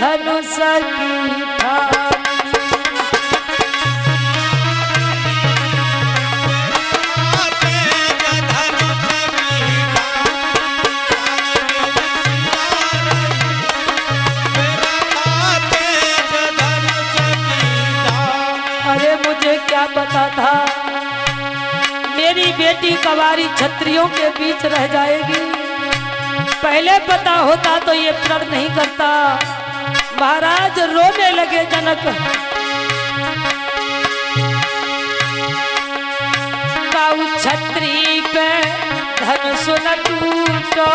धनुष की ठानी। अरे मुझे क्या पता था मेरी बेटी कवारी क्षत्रियों के बीच रह जाएगी। पहले पता होता तो ये प्रण नहीं करता। महाराज रोने लगे जनक। काऊ छत्री पे धनुष न टूटो,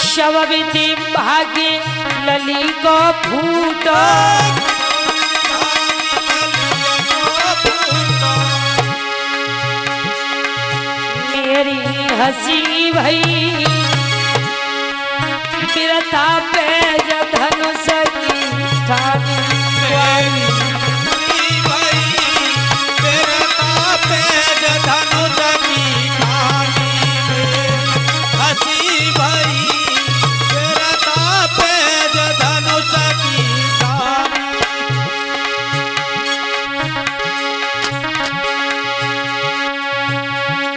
शव विधि भाग्य लली को फूटो। मेरी हंसी भई बिरथा पे धनुष की ठानी।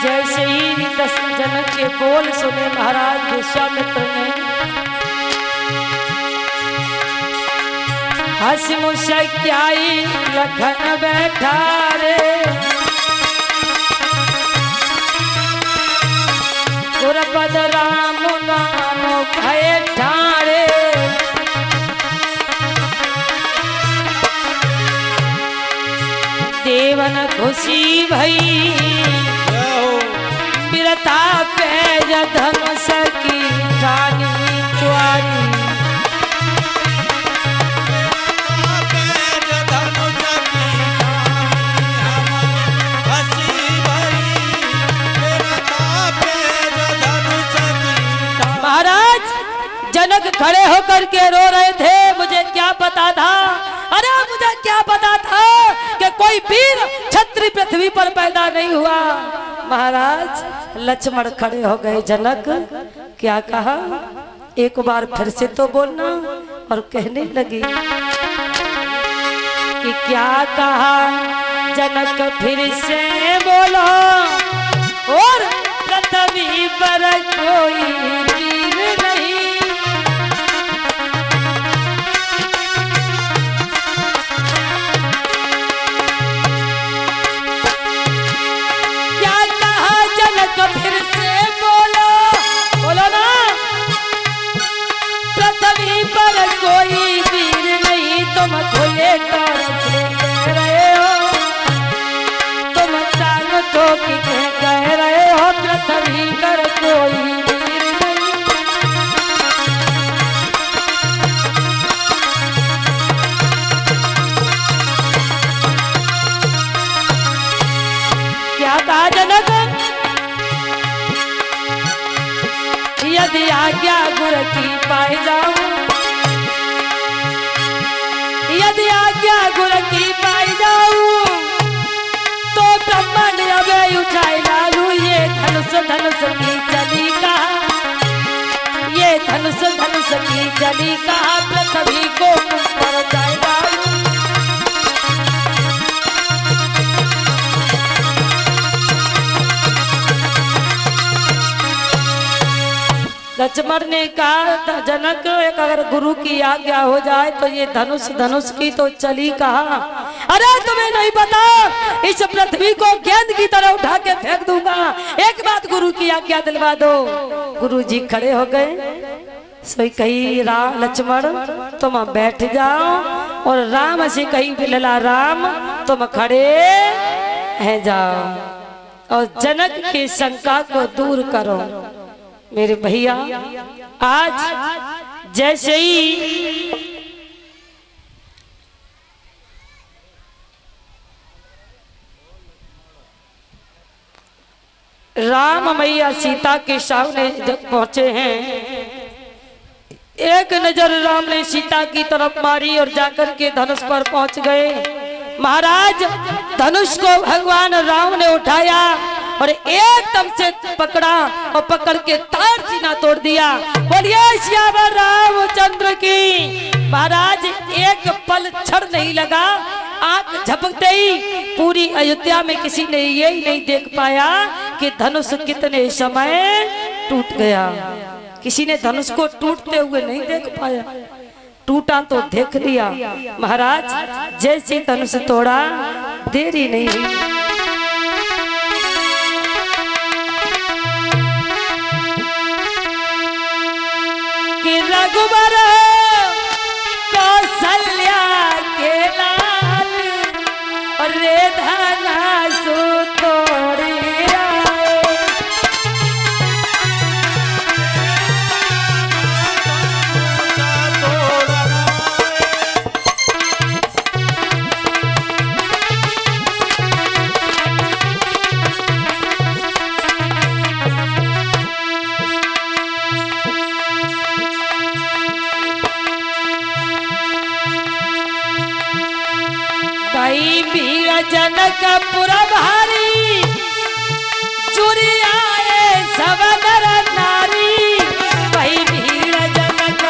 जैसे ही जनक के बोल सुने महाराज विश्वामित्र ने हंसी मुस्कुराई लखन बैठा रे। गुरपद राम नाम भय ठारे। देवन खुशी भई बिरथा पे धनुष की ठानी च्वारी। महाराज जनक खड़े होकर के रो रहे थे। मुझे क्या पता था, अरे मुझे क्या पता था कि कोई वीर क्षत्रिय पृथ्वी पर पैदा नहीं हुआ। महाराज लक्ष्मण खड़े हो गए। जनक क्या कहा, एक बार फिर से तो बोलना। और कहने लगी कि क्या कहा जनक फिर से बोलो। और पृथ्वी पर कोई वीर नहीं, फिर से बोलो, बोलो ना। पृथ्वी पर कोई वीर नहीं, तुम खोले कर कह रहे हो, तुम टांग ठोक के कह रहे हो पृथ्वी पर कोई वीर नहीं। क्या कहा जनक, यदि आज्ञा गुरु की पाई जाऊं, यदि आज्ञा गुरु की पाई जाऊं, तो ब्रह्मांड अभय उठाए लालू। ये धनुष धनुष की चली कहा, ये धनुष धनुष की चली कहा, पृथ्वी को पर जाए लालू। लक्ष्मण ने कहा जनक एक अगर गुरु की आज्ञा हो जाए तो ये धनुष धनुष की तो चली कहा। अरे तुम्हें नहीं पता, इस पृथ्वी को गेंद की तरह उठा के फेंक दूंगा। एक बात गुरु की आज्ञा दिलवा दो। गुरु जी खड़े हो गए। सोई कही लक्ष्मण तुम बैठ जाओ, और राम से कही बिलला राम तुम खड़े है जाओ, और जनक की शंका को दूर करो। मेरे भैया आज जैसे ही राम मैया सीता के सामने जब पहुंचे हैं, एक नजर राम ने सीता की तरफ मारी और जाकर के धनुष पर पहुंच गए। महाराज धनुष को भगवान राम ने उठाया और एकदम से पकड़ा और पकड़ के तार सीना तोड़ दिया। बोलिए श्यामा रामचंद्र की। महाराज एक पल क्षण नहीं लगा, आंख झपकते ही पूरी अयोध्या में किसी ने यही नहीं देख पाया कि धनुष कितने समय टूट गया। किसी ने धनुष को टूटते हुए नहीं देख पाया, टूटा तो देख लिया। महाराज जैसे धनुष तोड़ा, देरी नहीं हुई। कि रघुबर कौशल्या के लाल रे धनुष तोड़ी जनकपुर भारी चुरी आए सब नर नारी। वही भीड़ जनक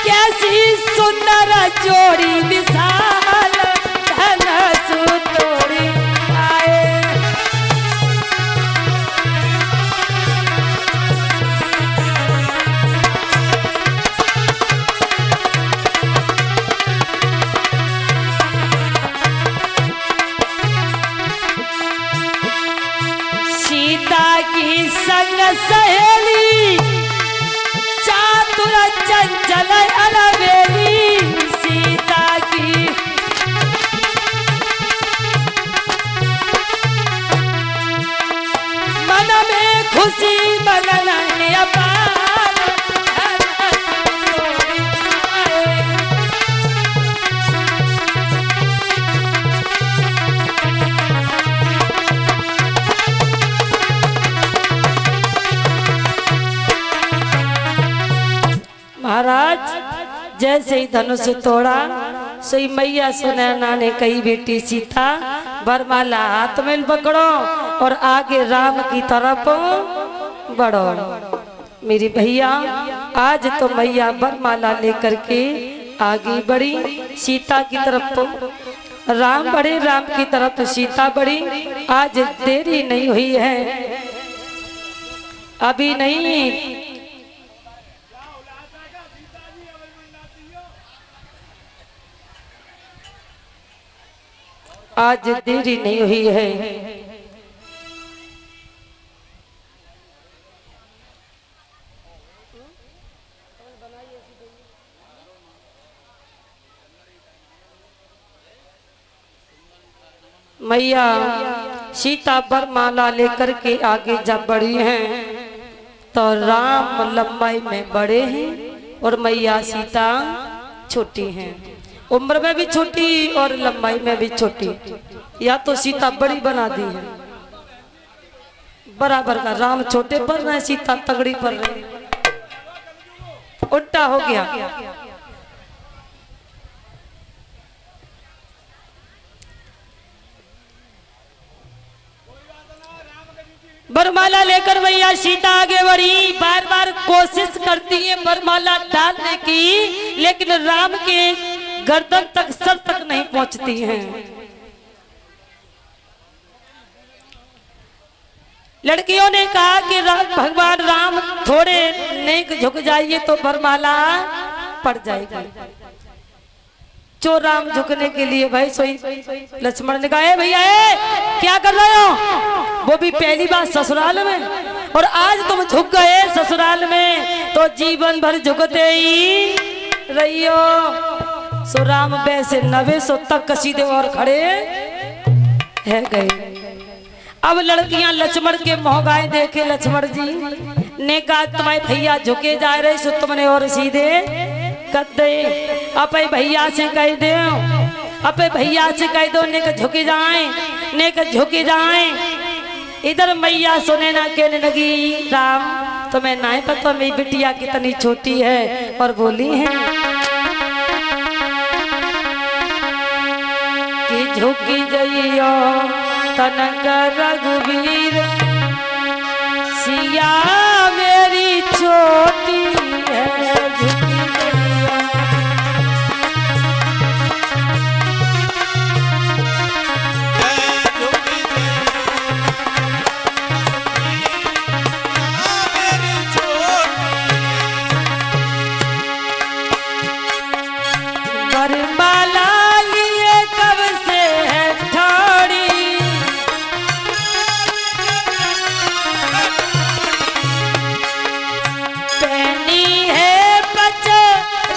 कैसी सुंदर जोड़ी विशाल धनुष तोड़ी आए। की संग सहेली चातुर चंचल अलबेली। सीता की मन में खुशी मगन अपार। महाराज जैसे ही धनुष तोड़ा, सही मैया सुनैना ने कही बेटी सीता वरमाला हाथ में पकड़ो और आगे राम की तरफ बढ़ो। मेरी भैया आज तो मैया वरमाला लेकर के आगे बढ़ी सीता की तरफ। राम बढ़े, राम की तरफ सीता बढ़ी। आज देरी नहीं हुई है, अभी नहीं, आज देरी नहीं हुई है। मैया सीता वरमाला लेकर के आगे जब बढ़ी हैं तो राम लंबाई में बड़े हैं और मैया सीता छोटी हैं। उम्र में भी छोटी और लंबाई में भी छोटी। या तो सीता बड़ी बना दी है, बराबर का। राम छोटे पर रहे, सीता तगड़ी पर रही, उल्टा हो गया। वरमाला लेकर मैया सीता आगे बढ़ी। बार बार कोशिश करती है वरमाला डालने की, लेकिन राम के गर्दन तक, सर तक नहीं पहुंचती हैं। लड़कियों ने कहा कि भगवान राम थोड़े नेक झुक जाइए तो वरमाला पड़ जाएगी। जो राम झुकने के लिए भाई सोई लक्ष्मण ने कहा भैया क्या कर रहे हो? वो भी पहली बार ससुराल में, और आज तुम झुक गए ससुराल में तो जीवन भर झुकते ही रहियो। सो राम वैसे नवे सो तक कसीदे और खड़े है गए। अब लड़कियां लक्ष्मण के मोहगाए देखे लक्ष्मण जी ने कहा तुम्हारे भैया झुके जा रहे सो तुमने और सीधे कर दे। अपे भैया से कह दो, अपे भैया से कह दो नेक झुके जाए, नेक झुके जाए। इधर मैया सुने ना कहने लगी राम तुम्हें नहीं पता मेरी बिटिया कितनी छोटी है। और बोली है झुकी जइयो तनक रघुवीर सिया मेरी छोटी है झुकी जइयो। वरमाला लिए कब से है ठाड़ी पहनी है पच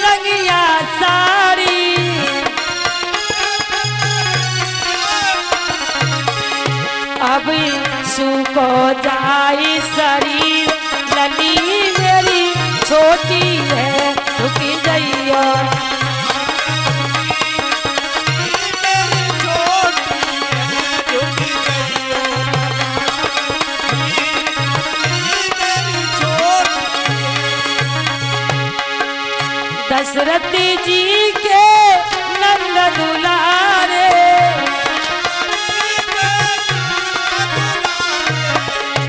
रंगिया साड़ी अब सुको जाई शरीर लली मेरी छोटी है झुकी जइयो। दशरथ जी के नंद दुलारे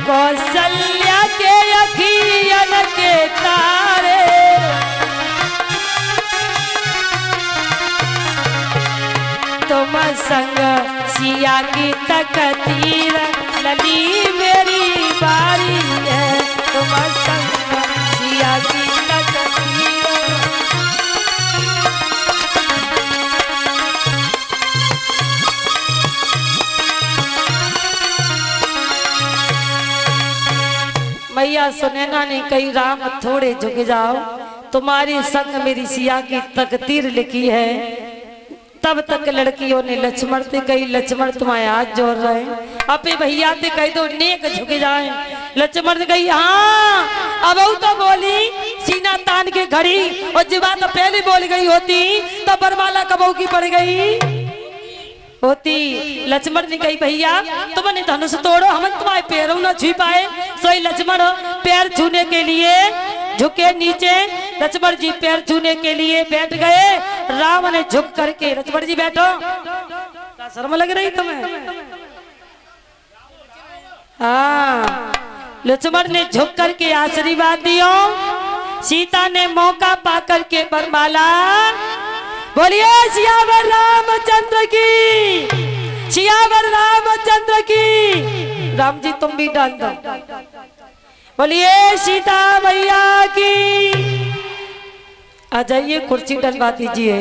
कौशल्या के अखियन के तारे तुम संग सिया की तकदीर लली मेरी बारी है तुम संग सिया की तकदीर। मैया सुनैना ने कही राम थोड़े झुक जाओ तुम्हारे संग मेरी सिया की तकदीर लिखी है। तब तक लड़कियों ने लक्ष्मण से कही लक्ष्मण तुम्हारे हाथ जोड़ रहे अपने भैया से कह दो नेक झुक जाए। लक्ष्मण ने कही हाँ अब तो बोली सीना तान के घड़ी और जब बात पहले बोल गई होती तो बरमाला कबू की पड़ गई होती। लक्ष्मण ने कही भैया तुमने धनुष तोड़ो हम तुम्हारे पैरों न छू पाए। सोई लक्ष्मण पैर छूने के लिए झुके नीचे लक्ष्मण जी पैर छूने के लिए बैठ गए। राम ने झुक करके लक्ष्मण जी बैठो क्या शर्म लग रही तुम्हें। हाँ लक्ष्मण ने झुक करके आशीर्वाद दियो। सीता ने मौका पा करके बरमाला बोलिए सियावर रामचंद्र की सियावर रामचंद्र की। राम जी तुम भी डाल दो बोलिए सीता मैया की। आ जाइए कुर्सी डलवा दीजिए।